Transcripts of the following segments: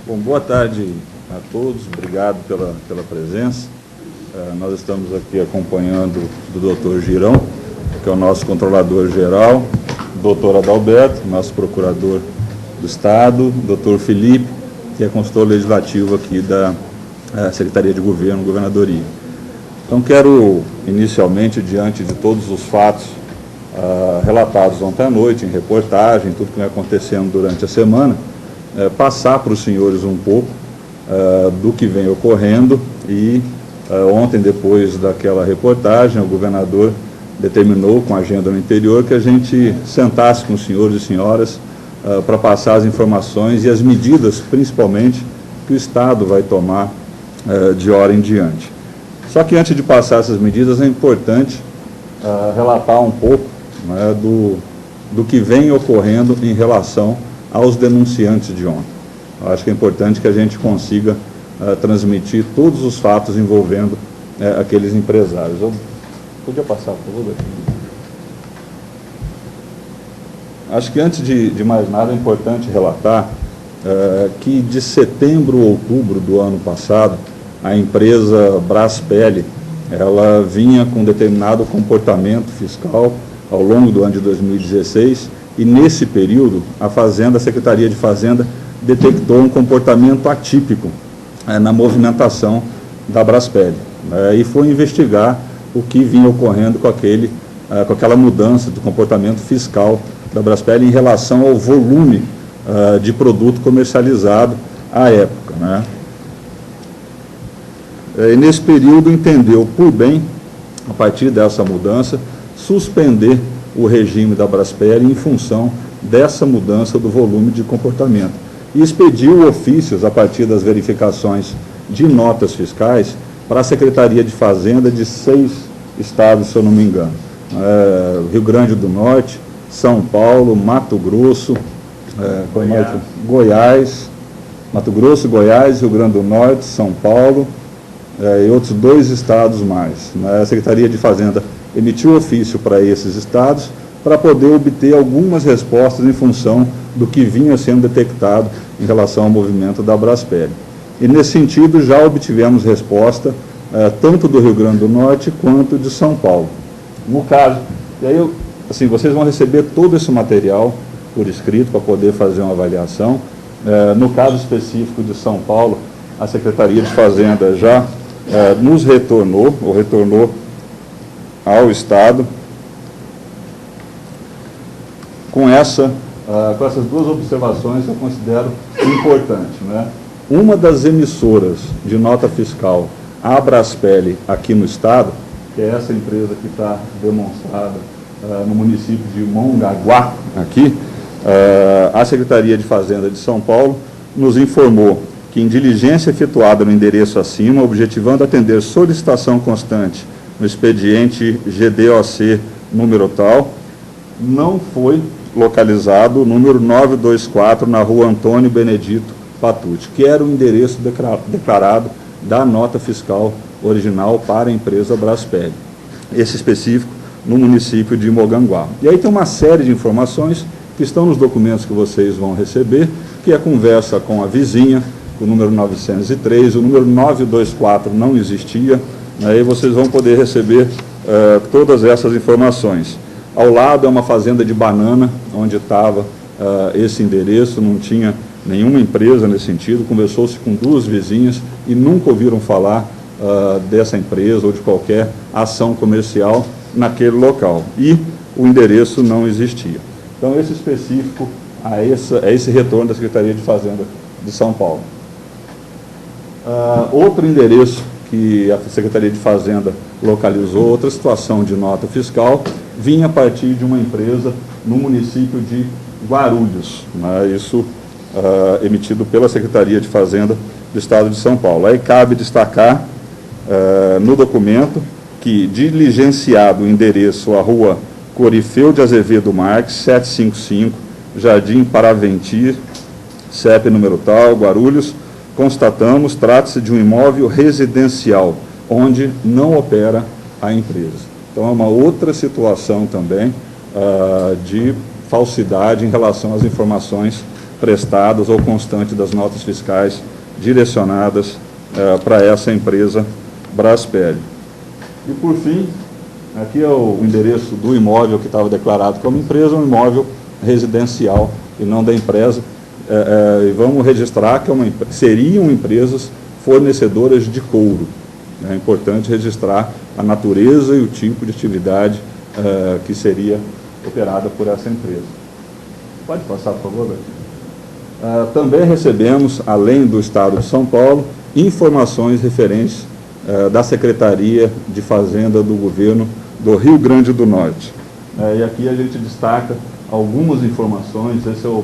Bom, boa tarde a todos, obrigado pela presença. Nós estamos aqui acompanhando do doutor Girão, que é o nosso controlador-geral, doutor Adalberto, nosso procurador do Estado, doutor Felipe, que é consultor legislativo aqui da Secretaria de Governo, Governadoria. Então, quero, inicialmente, diante de todos os fatos relatados ontem à noite, em reportagem, tudo que vem acontecendo durante a semana, passar para os senhores um pouco do que vem ocorrendo e ontem, depois daquela reportagem, o governador determinou com a agenda no interior que a gente sentasse com os senhores e senhoras para passar as informações e as medidas, principalmente, que o Estado vai tomar de hora em diante. Só que antes de passar essas medidas é importante relatar um pouco, né, do que vem ocorrendo em relação aos denunciantes de ontem. Eu acho que é importante que a gente consiga transmitir todos os fatos envolvendo aqueles empresários. Eu podia passar, por favor? Acho que antes de mais nada é importante relatar que de setembro a outubro do ano passado, a empresa Braspel, ela vinha com determinado comportamento fiscal ao longo do ano de 2016, e nesse período a Secretaria de Fazenda detectou um comportamento atípico na movimentação da Braspel, e foi investigar o que vinha ocorrendo com aquela mudança do comportamento fiscal da Braspel em relação ao volume de produto comercializado à época, né? E nesse período entendeu por bem, a partir dessa mudança, suspender o regime da Braspel em função dessa mudança do volume de comportamento. E expediu ofícios a partir das verificações de notas fiscais para a Secretaria de Fazenda de 6 estados, se eu não me engano. Rio Grande do Norte, São Paulo, Mato Grosso, Goiás, Mato Grosso, Goiás, Rio Grande do Norte, São Paulo e outros 2 estados mais. A Secretaria de Fazenda emitiu ofício para esses estados para poder obter algumas respostas em função do que vinha sendo detectado em relação ao movimento da Braspel. E nesse sentido já obtivemos resposta tanto do Rio Grande do Norte quanto de São Paulo. No caso, e aí assim, vocês vão receber todo esse material por escrito para poder fazer uma avaliação. No caso específico de São Paulo, a Secretaria de Fazenda já nos retornou ao Estado com essas 2 observações que eu considero importantes, né? Uma das emissoras de nota fiscal, a Braspel, aqui no Estado, que é essa empresa que está demonstrada no município de Mongaguá, aqui, a Secretaria de Fazenda de São Paulo nos informou que, em diligência efetuada no endereço acima, objetivando atender solicitação constante no expediente GDOC número tal, não foi localizado o número 924 na rua Antônio Benedito Patucci, que era o endereço declarado da nota fiscal original para a empresa Braspel, esse específico no município de Mongaguá. E aí tem uma série de informações que estão nos documentos que vocês vão receber, que é a conversa com a vizinha, o número 903, o número 924 não existia, aí vocês vão poder receber todas essas informações. Ao lado é uma fazenda de banana, onde estava esse endereço, não tinha nenhuma empresa nesse sentido, conversou-se com 2 vizinhas e nunca ouviram falar dessa empresa ou de qualquer ação comercial naquele local. E o endereço não existia. Então, esse específico a esse retorno da Secretaria de Fazenda de São Paulo. Outro endereço que a Secretaria de Fazenda localizou, outra situação de nota fiscal, vinha a partir de uma empresa no município de Guarulhos, né? Isso emitido pela Secretaria de Fazenda do Estado de São Paulo. Aí cabe destacar no documento que, diligenciado o endereço à rua Corifeu de Azevedo Marques, 755, Jardim Paraventir, CEP número tal, Guarulhos, constatamos, trata-se de um imóvel residencial, onde não opera a empresa. Então, é uma outra situação também de falsidade em relação às informações prestadas ou constante das notas fiscais direcionadas para essa empresa Braspel. E, por fim, aqui é o endereço do imóvel que estava declarado como empresa, um imóvel residencial e não da empresa. E vamos registrar que seriam empresas fornecedoras de couro. É importante registrar a natureza e o tipo de atividade que seria operada por essa empresa. Pode passar, por favor, Beto? Também recebemos, além do Estado de São Paulo, informações referentes da Secretaria de Fazenda do Governo do Rio Grande do Norte. E aqui a gente destaca algumas informações. Esse é o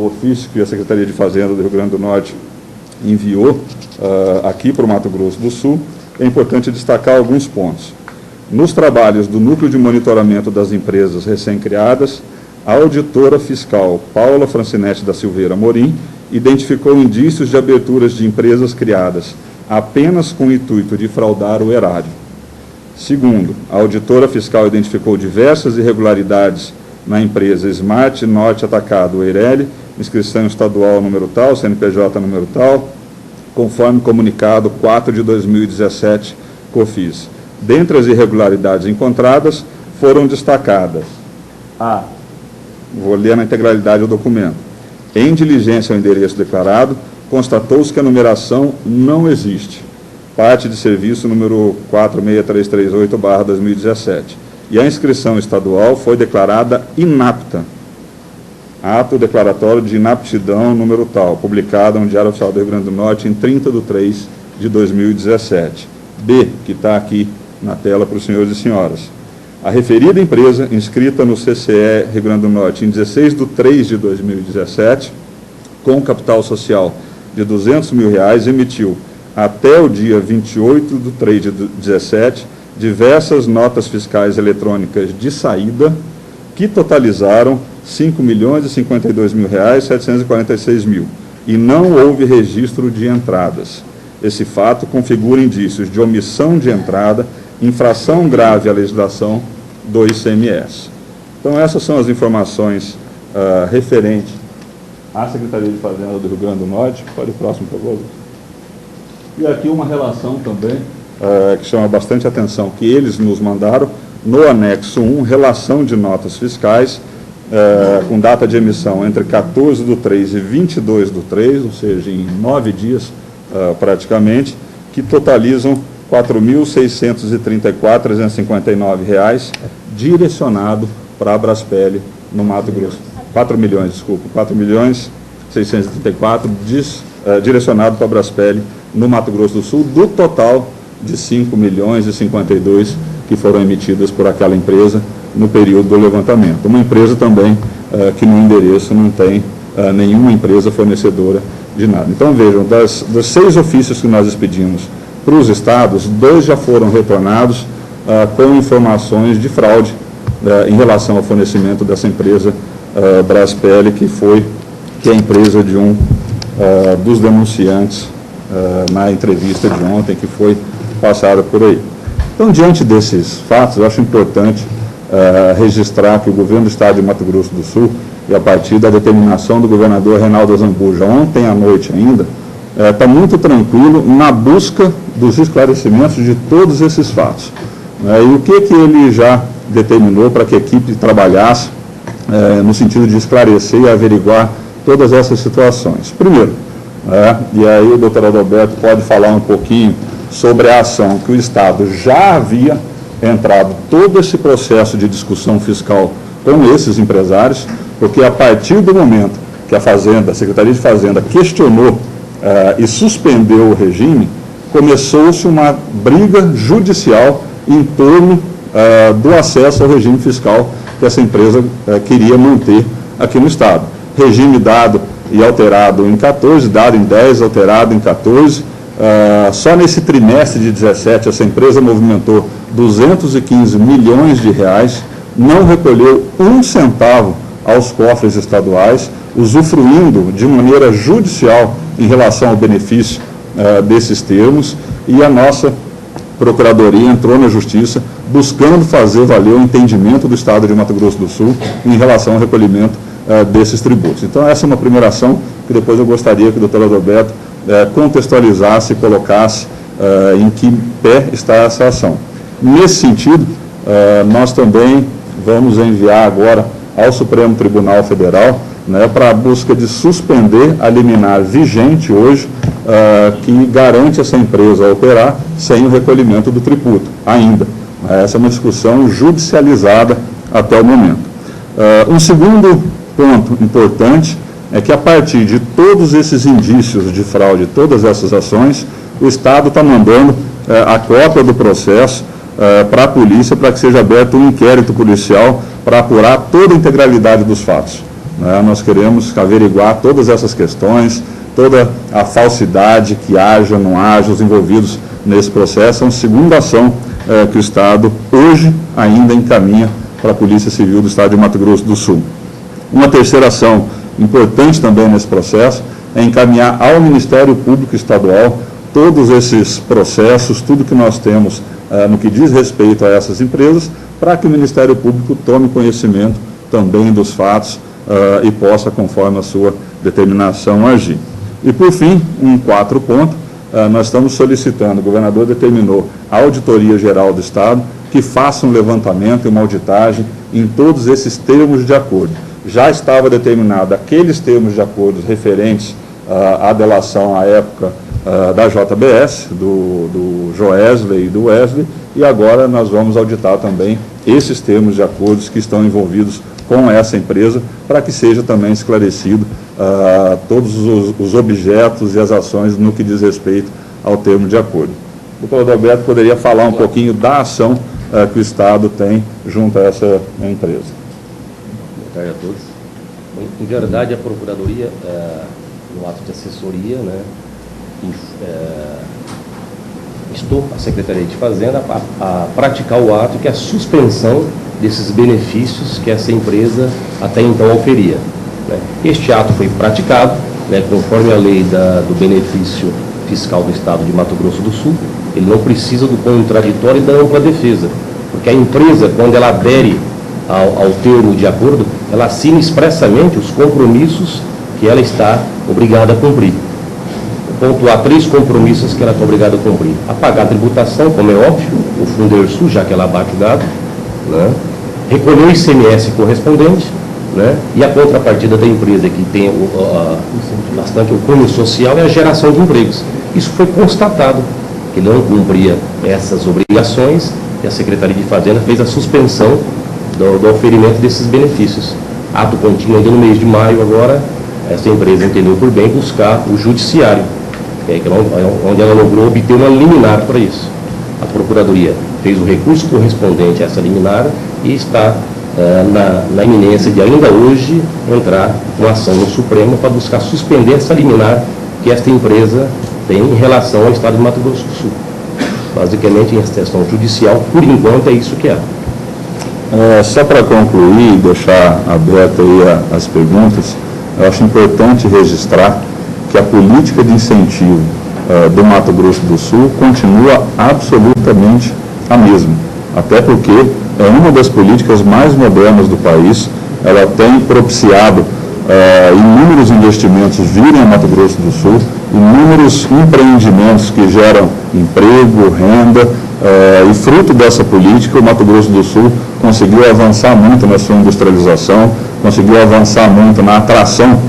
ofício que a Secretaria de Fazenda do Rio Grande do Norte enviou aqui para o Mato Grosso do Sul. É importante destacar alguns pontos. Nos trabalhos do Núcleo de Monitoramento das Empresas recém-criadas, a auditora fiscal Paula Francinetti da Silveira Morim identificou indícios de aberturas de empresas criadas apenas com o intuito de fraudar o erário. Segundo, a auditora fiscal identificou diversas irregularidades na empresa Smart Norte Atacado Eireli, inscrição estadual número tal, CNPJ número tal, conforme comunicado 4 de 2017, COFIS. Dentre as irregularidades encontradas, foram destacadas vou ler na integralidade o documento. Em diligência ao endereço declarado, constatou-se que a numeração não existe. Parte de serviço número 46338/2017. E a inscrição estadual foi declarada inapta. Ato declaratório de inaptidão número tal, publicado no Diário Oficial do Rio Grande do Norte em 30 de 3 de 2017. B, que está aqui na tela para os senhores e senhoras. A referida empresa, inscrita no CCE Rio Grande do Norte em 16 de 3 de 2017, com capital social de R$200 mil, emitiu, até o dia 28 de 3 de 2017, diversas notas fiscais eletrônicas de saída, que totalizaram R$5.052.746, e não houve registro de entradas. Esse fato configura indícios de omissão de entrada, infração grave à legislação do ICMS. Então, essas são as informações referentes à Secretaria de Fazenda do Rio Grande do Norte. Pode ir próximo, por favor. E aqui uma relação também, que chama bastante atenção, que eles nos mandaram, no anexo 1, relação de notas fiscais, com data de emissão entre 14 de 3 e 22 de 3, ou seja, em 9 dias praticamente, que totalizam R$ 4.634.359, direcionado para a Braspel no Mato Grosso. 4.634.634, direcionado para a Braspel no Mato Grosso do Sul, do total de 5.052 que foram emitidas por aquela empresa no período do levantamento. Uma empresa também que no endereço não tem nenhuma empresa fornecedora de nada. Então, vejam, dos 6 ofícios que nós expedimos para os estados, 2 já foram retornados com informações de fraude em relação ao fornecimento dessa empresa Braspel, que é a empresa de um dos denunciantes na entrevista de ontem, que foi passada por aí. Então, diante desses fatos, eu acho importante registrar que o governo do estado de Mato Grosso do Sul, e a partir da determinação do governador Reinaldo Azambuja, ontem à noite ainda, está muito tranquilo na busca dos esclarecimentos de todos esses fatos. E o que ele já determinou para que a equipe trabalhasse no sentido de esclarecer e averiguar todas essas situações. Primeiro, e aí o doutor Adalberto pode falar um pouquinho sobre a ação que o Estado já havia entrado todo esse processo de discussão fiscal com esses empresários, porque a partir do momento que a Secretaria de Fazenda questionou e suspendeu o regime, começou-se uma briga judicial em torno do acesso ao regime fiscal que essa empresa queria manter aqui no Estado. Regime dado e alterado em 14, dado em 10, alterado em 14. Só nesse trimestre de 17, essa empresa movimentou 215 milhões de reais, não recolheu um centavo aos cofres estaduais, usufruindo de maneira judicial em relação ao benefício desses termos, e a nossa Procuradoria entrou na Justiça buscando fazer valer o entendimento do Estado de Mato Grosso do Sul em relação ao recolhimento desses tributos. Então, essa é uma primeira ação que depois eu gostaria que o doutor Adalberto contextualizasse e colocasse em que pé está essa ação. Nesse sentido, nós também vamos enviar agora ao Supremo Tribunal Federal, né, para a busca de suspender a liminar vigente hoje, que garante essa empresa a operar sem o recolhimento do tributo, ainda. Essa é uma discussão judicializada até o momento. Um segundo ponto importante é que, a partir de todos esses indícios de fraude, todas essas ações, o Estado está mandando a cópia do processo para a polícia, para que seja aberto um inquérito policial para apurar toda a integralidade dos fatos. Nós queremos averiguar todas essas questões, toda a falsidade que haja, não haja, os envolvidos nesse processo. É uma segunda ação que o Estado hoje ainda encaminha para a Polícia Civil do Estado de Mato Grosso do Sul. Uma terceira ação importante também nesse processo é encaminhar ao Ministério Público Estadual todos esses processos, tudo que nós temos no que diz respeito a essas empresas, para que o Ministério Público tome conhecimento também dos fatos e possa, conforme a sua determinação, agir. E, por fim, um quarto ponto, nós estamos solicitando, o governador determinou à Auditoria Geral do Estado que faça um levantamento e uma auditagem em todos esses termos de acordo. Já estava determinado aqueles termos de acordo referentes à delação à época da JBS, do Joesley e do Wesley, e agora nós vamos auditar também esses termos de acordos que estão envolvidos com essa empresa, para que seja também esclarecido todos os objetos e as ações no que diz respeito ao termo de acordo. O doutor Adalberto poderia falar um pouquinho da ação que o Estado tem junto a essa empresa. Boa tarde a todos. Bom, em verdade, a Procuradoria, no ato de assessoria, né, instou a Secretaria de Fazenda a praticar o ato, que é a suspensão desses benefícios que essa empresa até então oferia. Né. Este ato foi praticado, né, conforme a lei do benefício fiscal do Estado de Mato Grosso do Sul. Ele não precisa do contraditório e da ampla defesa, porque a empresa, quando ela adere ao termo de acordo, ela assina expressamente os compromissos que ela está obrigada a cumprir. Pontuar 3 compromissos que ela está obrigada a cumprir: a pagar a tributação, como é óbvio, o Fundersul, já que ela abate o gado, né? Recolher o ICMS correspondente, né? E a contrapartida da empresa, que tem bastante o cunho social, é a geração de empregos. Isso foi constatado, que não cumpria essas obrigações, e a Secretaria de Fazenda fez a suspensão do oferimento desses benefícios. Ato contínuo ainda no mês de maio. Agora, essa empresa entendeu por bem buscar o judiciário, onde ela logrou obter uma liminar para isso. A Procuradoria fez o recurso correspondente a essa liminar e está na iminência de, ainda hoje, entrar com ação no Supremo para buscar suspender essa liminar que esta empresa tem em relação ao Estado de Mato Grosso do Sul. Basicamente, em questão judicial, por enquanto, é isso que é. Só para concluir e deixar aberto aí as perguntas, eu acho importante registrar que a política de incentivo do Mato Grosso do Sul continua absolutamente a mesma, até porque é uma das políticas mais modernas do país. Ela tem propiciado inúmeros investimentos virem a Mato Grosso do Sul, inúmeros empreendimentos que geram emprego, renda, e fruto dessa política, o Mato Grosso do Sul conseguiu avançar muito na sua industrialização, conseguiu avançar muito na atração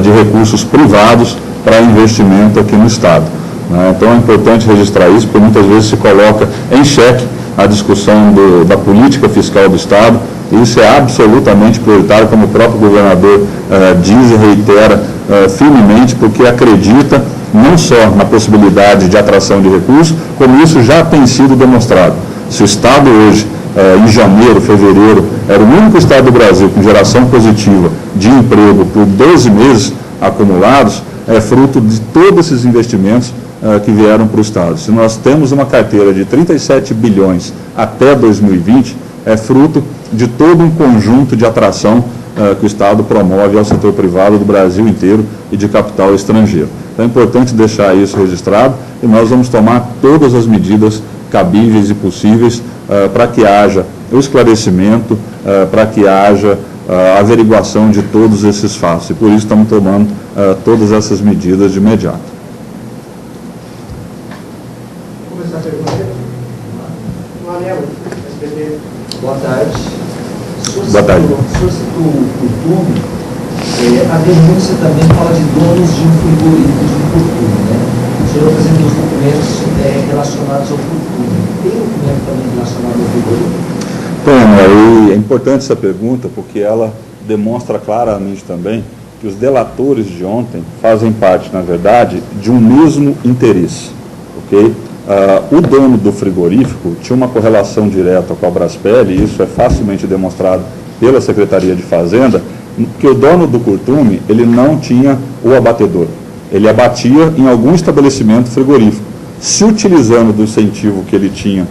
de recursos privados para investimento aqui no Estado. Então é importante registrar isso, porque muitas vezes se coloca em xeque a discussão da política fiscal do Estado, e isso é absolutamente prioritário, como o próprio governador diz e reitera firmemente, porque acredita não só na possibilidade de atração de recursos, como isso já tem sido demonstrado. Se o Estado hoje, em janeiro, fevereiro, era o único Estado do Brasil com geração positiva de emprego por 12 meses acumulados, é fruto de todos esses investimentos que vieram para o Estado. Se nós temos uma carteira de 37 bilhões até 2020, é fruto de todo um conjunto de atração que o Estado promove ao setor privado do Brasil inteiro e de capital estrangeiro. Então é importante deixar isso registrado, e nós vamos tomar todas as medidas cabíveis e possíveis para que haja o esclarecimento, para que haja a averiguação de todos esses fatos, e por isso estamos tomando todas essas medidas de imediato. Vou começar a pergunta. Manelo, SBT. Boa tarde. Boa tarde. O senhor citou o Curtume, a denúncia também fala de donos de um frigorífico de Curtume, né? O senhor apresentou os documentos relacionados ao Curtume. Tem documento também relacionado ao frigorífico? Bom, é importante essa pergunta porque ela demonstra claramente também que os delatores de ontem fazem parte, na verdade, de um mesmo interesse, ok? O dono do frigorífico tinha uma correlação direta com a Braspel, e isso é facilmente demonstrado pela Secretaria de Fazenda, que o dono do Curtume, ele não tinha o abatedor, ele abatia em algum estabelecimento frigorífico, se utilizando do incentivo que ele tinha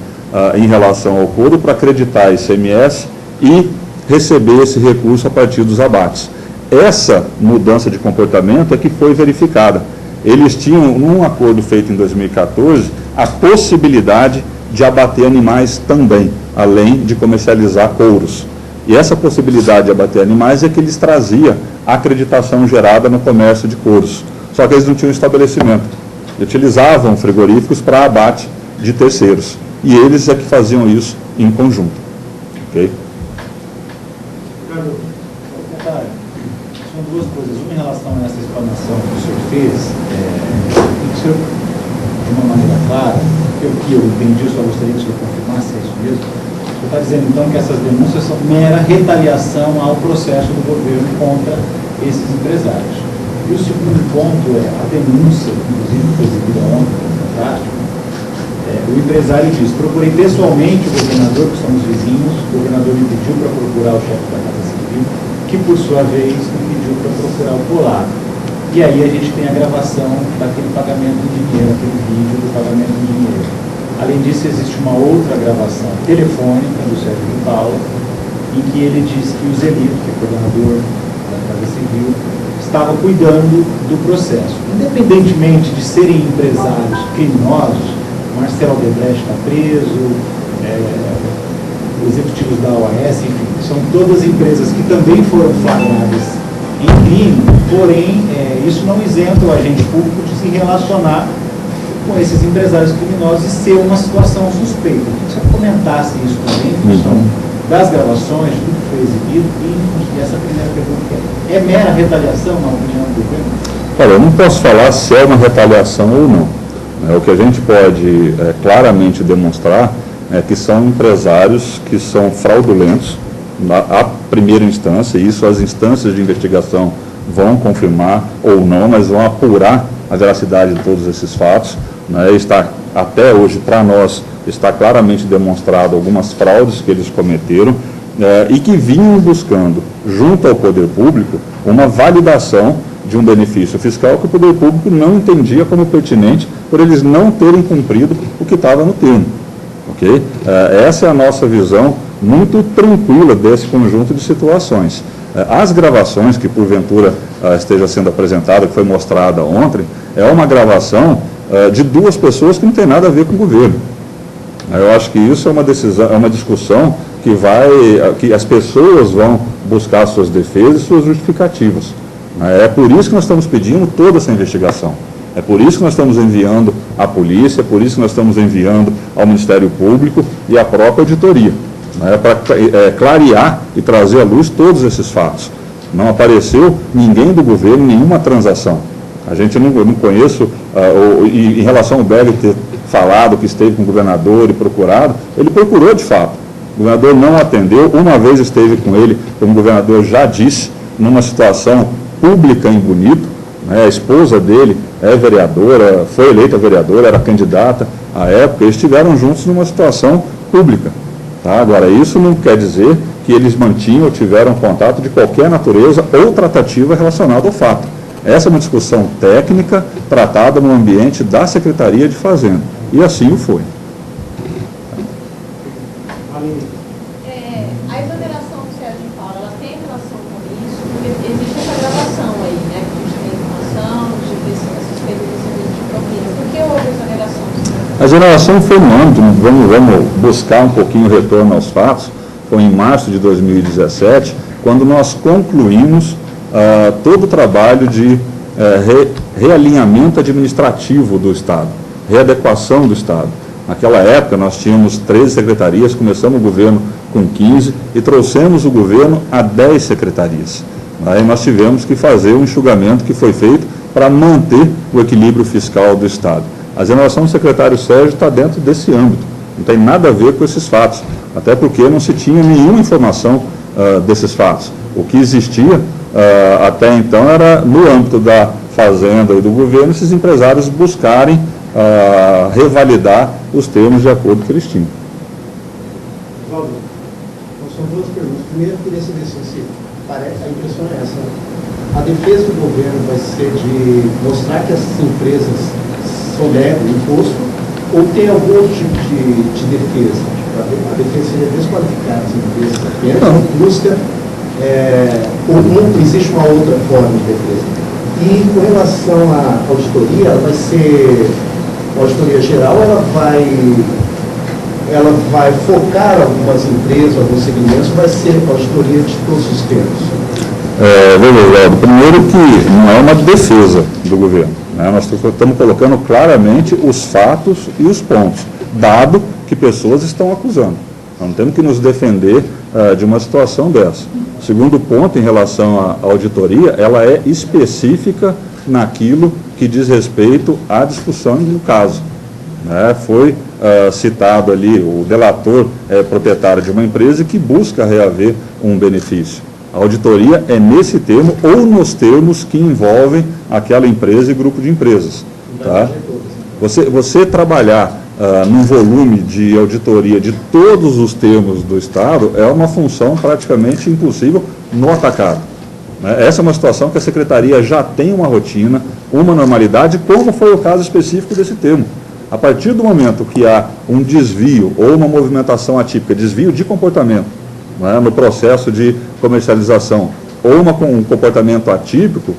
em relação ao couro para acreditar ICMS e receber esse recurso a partir dos abates. Essa mudança de comportamento é que foi verificada. Eles tinham, num acordo feito em 2014, a possibilidade de abater animais também, além de comercializar couros. E essa possibilidade de abater animais é que eles traziam a acreditação gerada no comércio de couros. Só que eles não tinham estabelecimento. Utilizavam frigoríficos para abate de terceiros. E eles é que faziam isso em conjunto. Ok? São duas coisas. Uma em relação a essa explanação que o senhor fez, o senhor, de uma maneira clara, que eu entendi, eu só gostaria que o senhor confirmasse isso mesmo. O senhor está dizendo, então, que essas denúncias são mera retaliação ao processo do governo contra esses empresários. E o segundo ponto é a denúncia, inclusive, que foi exibida ontem, fantástico. O empresário diz: procurei pessoalmente o governador, que somos vizinhos, o governador me pediu para procurar o chefe da Casa Civil, que por sua vez me pediu para procurar o Polaco. E aí a gente tem a gravação daquele pagamento em dinheiro, aquele vídeo do pagamento em dinheiro. Além disso, existe uma outra gravação telefônica do Sérgio de Paula, em que ele diz que o Zelito, que é coordenador da Casa Civil, estava cuidando do processo. Independentemente de serem empresários criminosos, Marcelo Odebrecht está preso, executivos da OAS, enfim, são todas empresas que também foram flagradas em crime, porém, isso não isenta o agente público de se relacionar com esses empresários criminosos e ser uma situação suspeita. Eu queria que você comentasse isso também, em função das gravações, de tudo que foi exibido, e essa primeira pergunta é mera retaliação, na opinião do governo? Olha, eu não posso falar se é uma retaliação ou não. O que a gente pode claramente demonstrar é que são empresários que são fraudulentos à primeira instância, e isso as instâncias de investigação vão confirmar ou não, mas vão apurar a veracidade de todos esses fatos. Está, até hoje, para nós, está claramente demonstrado algumas fraudes que eles cometeram e que vinham buscando, junto ao poder público, uma validação de um benefício fiscal que o poder público não entendia como pertinente por eles não terem cumprido o que estava no termo. Okay? Essa é a nossa visão muito tranquila desse conjunto de situações. As gravações que porventura esteja sendo apresentada, que foi mostrada ontem, é uma gravação de duas pessoas que não tem nada a ver com o governo. Eu acho que isso é uma decisão, é uma discussão que as pessoas vão buscar suas defesas e suas justificativas. É por isso que nós estamos pedindo toda essa investigação. É por isso que nós estamos enviando à polícia, é por isso que nós estamos enviando ao Ministério Público e à própria auditoria, para clarear e trazer à luz todos esses fatos. Não apareceu ninguém do governo, nenhuma transação. A gente não conheço, e em relação ao Berg ter falado que esteve com o governador e procurado, ele procurou de fato. O governador não atendeu, uma vez esteve com ele, como o governador já disse, numa situação pública em Bonito. A esposa dele é vereadora, foi eleita vereadora, era candidata à época, eles estiveram juntos numa situação pública. Tá? Agora, isso não quer dizer que eles mantinham ou tiveram contato de qualquer natureza ou tratativa relacionada ao fato. Essa é uma discussão técnica tratada no ambiente da Secretaria de Fazenda, e assim o foi. A exoneração do Sérgio de Paula, ela tem relação com isso, porque existe essa gravação aí, né, que a gente tem informação, de suspeita de recebimento de propina. Por que houve a exoneração do Sérgio? A exoneração foi no âmbito, vamos buscar um pouquinho o retorno aos fatos, foi em março de 2017, quando nós concluímos todo o trabalho de realinhamento administrativo do Estado, readequação do Estado. Naquela época, nós tínhamos 13 secretarias, começamos o governo com 15 e trouxemos o governo a 10 secretarias. Aí nós tivemos que fazer um enxugamento que foi feito para manter o equilíbrio fiscal do Estado. A exoneração do secretário Sérgio está dentro desse âmbito, não tem nada a ver com esses fatos, até porque não se tinha nenhuma informação desses fatos. O que existia até então era, no âmbito da Fazenda e do governo, esses empresários buscarem revalidar os termos de acordo que eles tinham. Valdo, então são duas perguntas. Primeiro, eu queria saber se a impressão é essa. A defesa do governo vai ser de mostrar que essas empresas soneram o imposto ou tem algum outro tipo de defesa? A defesa seria desqualificar as empresas apenas, busca, ou existe uma outra forma de defesa? E com relação à auditoria, ela vai ser, a auditoria geral, ela vai focar algumas empresas, alguns segmentos, vai ser auditoria de todos os termos? Leonardo, primeiro que não é uma defesa do governo, né? Nós estamos colocando claramente os fatos e os pontos, dado que pessoas estão acusando. Nós não temos que nos defender de uma situação dessa. O segundo ponto, em relação à auditoria, ela é específica naquilo que diz respeito à discussão do caso. Né? Foi citado ali, o delator é proprietário de uma empresa que busca reaver um benefício. A auditoria é nesse termo ou nos termos que envolvem aquela empresa e grupo de empresas. Tá? Você trabalhar num volume de auditoria de todos os termos do Estado é uma função praticamente impossível no atacado. Né? Essa é uma situação que a Secretaria já tem uma rotina, uma normalidade, como foi o caso específico desse termo. A partir do momento que há um desvio ou uma movimentação atípica, desvio de comportamento, né, no processo de comercialização, ou um comportamento atípico,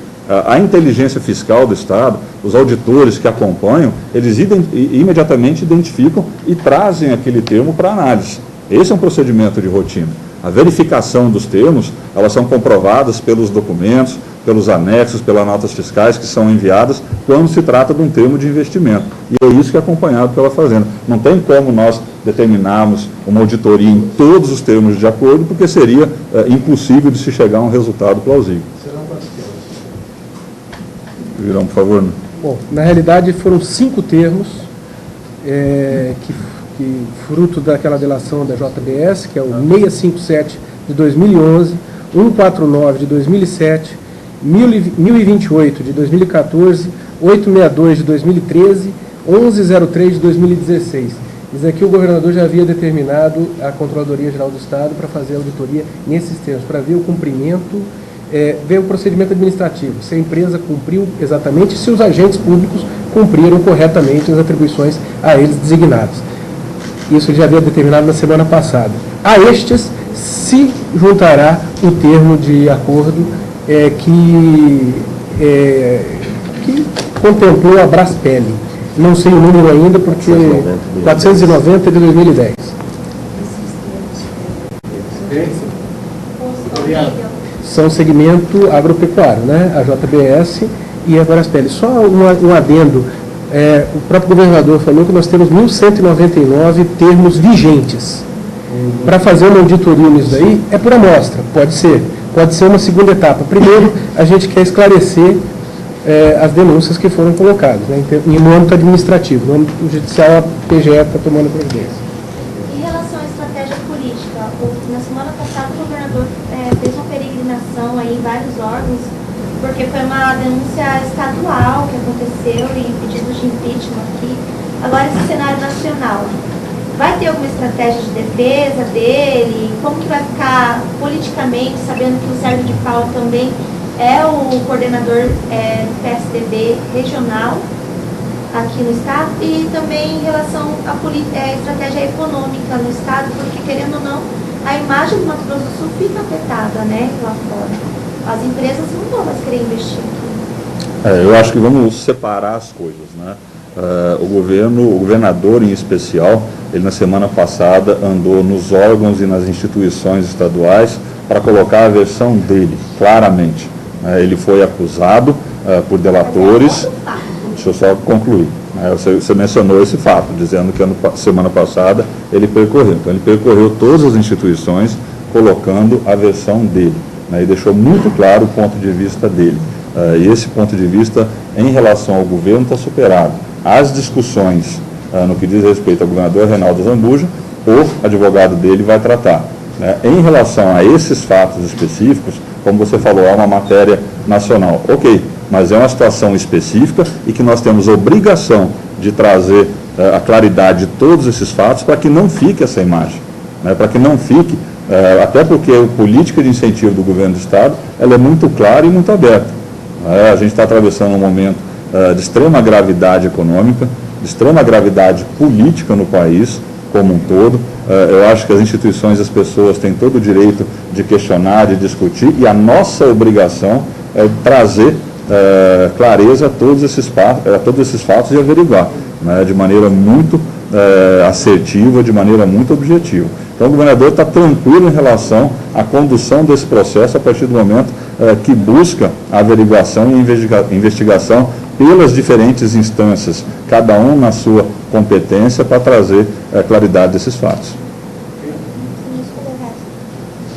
a inteligência fiscal do Estado, os auditores que acompanham, eles imediatamente identificam e trazem aquele termo para análise. Esse é um procedimento de rotina. A verificação dos termos, elas são comprovadas pelos documentos, pelos anexos, pelas notas fiscais que são enviadas quando se trata de um termo de investimento. E é isso que é acompanhado pela Fazenda. Não tem como nós determinarmos uma auditoria em todos os termos de acordo, porque seria impossível de se chegar a um resultado plausível. Virão, por favor. Bom, na realidade foram 5 termos que fruto daquela delação da JBS, que é o 657 de 2011, 149 de 2007, 1028 de 2014, 862 de 2013, 1103 de 2016. Isso aqui o governador já havia determinado a Controladoria Geral do Estado para fazer a auditoria nesses termos, para ver o cumprimento, ver o procedimento administrativo, se a empresa cumpriu exatamente, se os agentes públicos cumpriram corretamente as atribuições a eles designadas. Isso ele já havia determinado na semana passada. A estes se juntará o termo de acordo que contemplou a Braspeli. Não sei o número ainda, porque 490 de 2010. São segmento agropecuário, né? A JBS e a Braspeli. Só um adendo. O próprio governador falou que nós temos 1.199 termos vigentes. Para fazer uma auditoria nisso daí, é por amostra, pode ser uma segunda etapa. Primeiro, a gente quer esclarecer as denúncias que foram colocadas, né, no âmbito administrativo. No âmbito judicial, a PGE está tomando providência. Em relação à estratégia política, na semana passada o governador fez uma peregrinação aí em vários órgãos, porque foi uma denúncia estadual que aconteceu e pedido de impeachment aqui. Agora, esse cenário nacional, vai ter alguma estratégia de defesa dele? Como que vai ficar politicamente, sabendo que o Sérgio de Paulo também é o coordenador do PSDB regional aqui no Estado? E também em relação à estratégia econômica no Estado, porque, querendo ou não, a imagem do Mato Grosso do Sul fica afetada, né, lá fora. As empresas não vão mais querer investir aqui. Eu acho que vamos separar as coisas, né? O governador em especial, ele na semana passada andou nos órgãos e nas instituições estaduais para colocar a versão dele, claramente. Ele foi acusado por delatores. Deixa eu só concluir. Você mencionou esse fato, dizendo que semana passada ele percorreu. Então, ele percorreu todas as instituições colocando a versão dele, né, e deixou muito claro o ponto de vista dele. E esse ponto de vista, em relação ao governo, está superado. As discussões no que diz respeito ao governador Reinaldo Zambuja, o advogado dele vai tratar. Né. Em relação a esses fatos específicos, como você falou, há uma matéria nacional. Ok, mas é uma situação específica e que nós temos obrigação de trazer a claridade de todos esses fatos para que não fique essa imagem, né, para que não fique, até porque a política de incentivo do governo do Estado, ela é muito clara e muito aberta. A gente está atravessando um momento de extrema gravidade econômica, de extrema gravidade política no país como um todo. Eu acho que as instituições e as pessoas têm todo o direito de questionar, de discutir, e a nossa obrigação é trazer clareza a todos esses fatos e averiguar, né, de maneira muito assertiva, de maneira muito objetiva. Então, o governador está tranquilo em relação à condução desse processo a partir do momento que busca a averiguação e investigação pelas diferentes instâncias, cada um na sua competência, para trazer claridade desses fatos.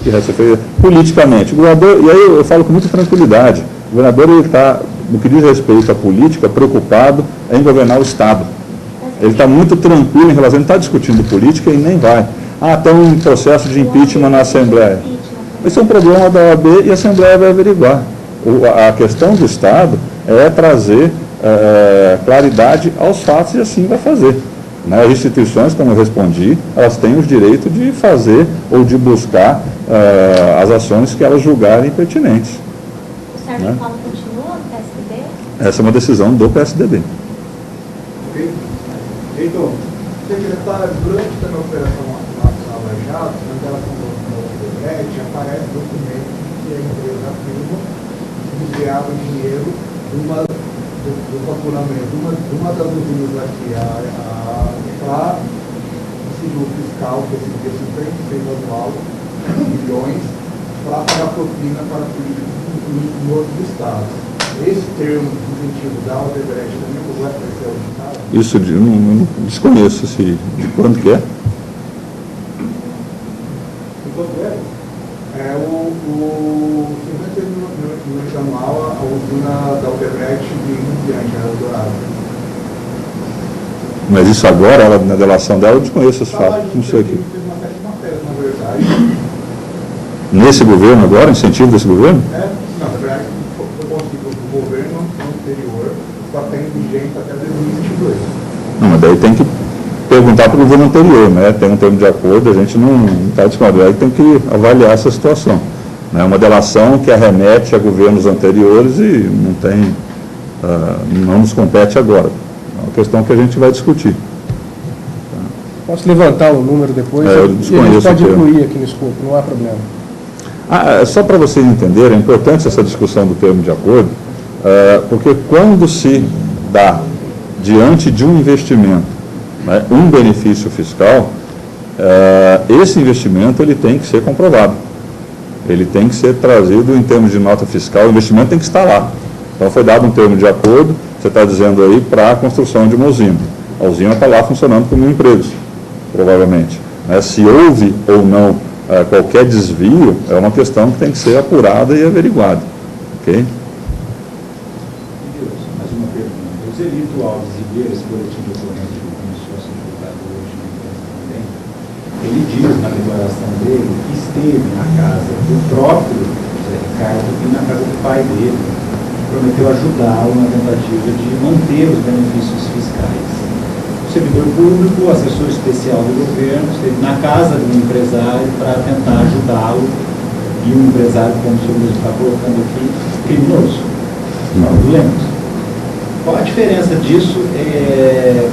Que resta foi politicamente. O governador, e aí eu falo com muita tranquilidade, o governador está, no que diz respeito à política, preocupado em governar o Estado. Ele está muito tranquilo em relação, ele não está discutindo política e nem vai. Tem um processo de impeachment na Assembleia. Esse é um problema da OAB e a Assembleia vai averiguar. A questão do Estado é trazer claridade aos fatos e assim vai fazer. Né? As instituições, como eu respondi, elas têm o direito de fazer ou de buscar as ações que elas julgarem pertinentes. O Sérgio Paulo continua no PSDB? Essa é uma decisão do PSDB. Então, secretário, durante a operação Lava Jato, na delação do Odebrecht, aparece documento que a empresa afirma desviava dinheiro do faturamento. Uma das usinas aqui, para o sigilo fiscal, que é esse 36 anual, milhões, para pagar propina para políticos no outro estado. Esse termo de incentivo da Odebrecht também vai ser auditado? Isso eu não desconheço de quando que é. De quando é? É o 50 milhões anual, a usina da Odebrecht de Indiante, Eldorado. Mas isso agora, na delação dela, eu desconheço esse fato. Não sei aqui. Fez uma série de matérias, na verdade. Nesse governo agora, incentivo desse governo? Na verdade, foi conseguido do governo anterior, só tem vigente até 2022. Não, mas daí tem que perguntar para o governo anterior, né? Tem um termo de acordo, a gente não está discordando, aí tem que avaliar essa situação. É uma delação que arremete a governos anteriores e não nos compete agora. É uma questão que a gente vai discutir. Posso levantar o número depois? Eu e a gente pode incluir aqui no escopo, não há problema. Só para vocês entenderem, é importante essa discussão do termo de acordo, porque quando se dá, diante de um investimento, né, um benefício fiscal, esse investimento ele tem que ser comprovado. Ele tem que ser trazido em termos de nota fiscal, o investimento tem que estar lá. Então foi dado um termo de acordo, você está dizendo aí, para a construção de uma usina. A usina está lá funcionando com 1.000 empregos, provavelmente. Se houve ou não qualquer desvio, é uma questão que tem que ser apurada e averiguada. Ok? Mais uma pergunta. O Zelito Alves Ribeiro, esse boletim de ocorrência que começou a ser divulgado hoje na imprensa também, ele diz na declaração dele que esteve na casa do próprio José Ricardo e na casa do pai dele, que prometeu ajudá-lo na tentativa de manter os benefícios fiscais. O servidor público, assessor especial do governo, esteve na casa de um empresário para tentar ajudá-lo, e um empresário, como o senhor mesmo está colocando aqui, criminoso, fraudulento. Qual a diferença disso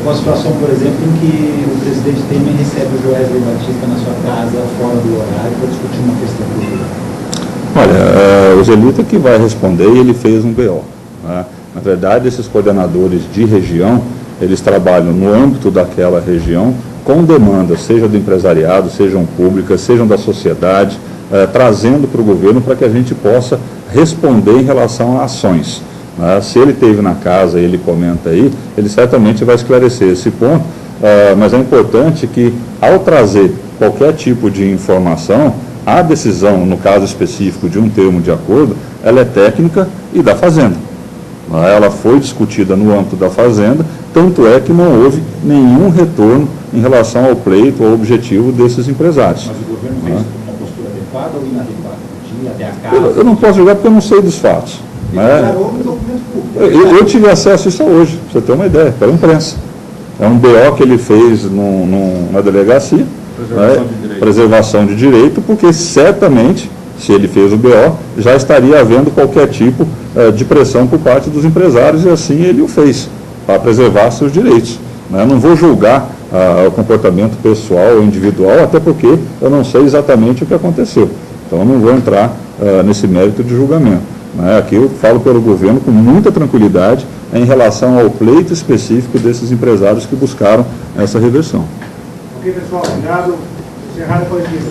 com a situação, por exemplo, em que o presidente Temer recebe o Joesley Batista na sua casa, fora do horário, para discutir uma questão política? Olha, o Zelito é que vai responder e ele fez um BO. Né? Na verdade, esses coordenadores de região, eles trabalham no âmbito daquela região com demandas, seja do empresariado, sejam públicas, sejam da sociedade, trazendo para o governo para que a gente possa responder em relação a ações. Se ele esteve na casa e ele comenta aí, ele certamente vai esclarecer esse ponto, mas é importante que, ao trazer qualquer tipo de informação, a decisão, no caso específico de um termo de acordo, ela é técnica e da Fazenda. Ela foi discutida no âmbito da Fazenda, tanto é que não houve nenhum retorno em relação ao pleito ou objetivo desses empresários. Mas o governo fez uma postura adequada ou inadequada? Tinha até a casa? Eu não posso julgar porque eu não sei dos fatos. Eu tive acesso a isso hoje, para você ter uma ideia, pela imprensa. É um BO que ele fez na delegacia, preservação de direito, porque certamente, se ele fez o BO, já estaria havendo qualquer tipo de pressão por parte dos empresários, e assim ele o fez, para preservar seus direitos. Eu não vou julgar o comportamento pessoal ou individual, até porque eu não sei exatamente o que aconteceu. Então eu não vou entrar nesse mérito de julgamento. Aqui eu falo pelo governo com muita tranquilidade em relação ao pleito específico desses empresários que buscaram essa reversão. Ok, pessoal, obrigado. Encerrado a coletiva.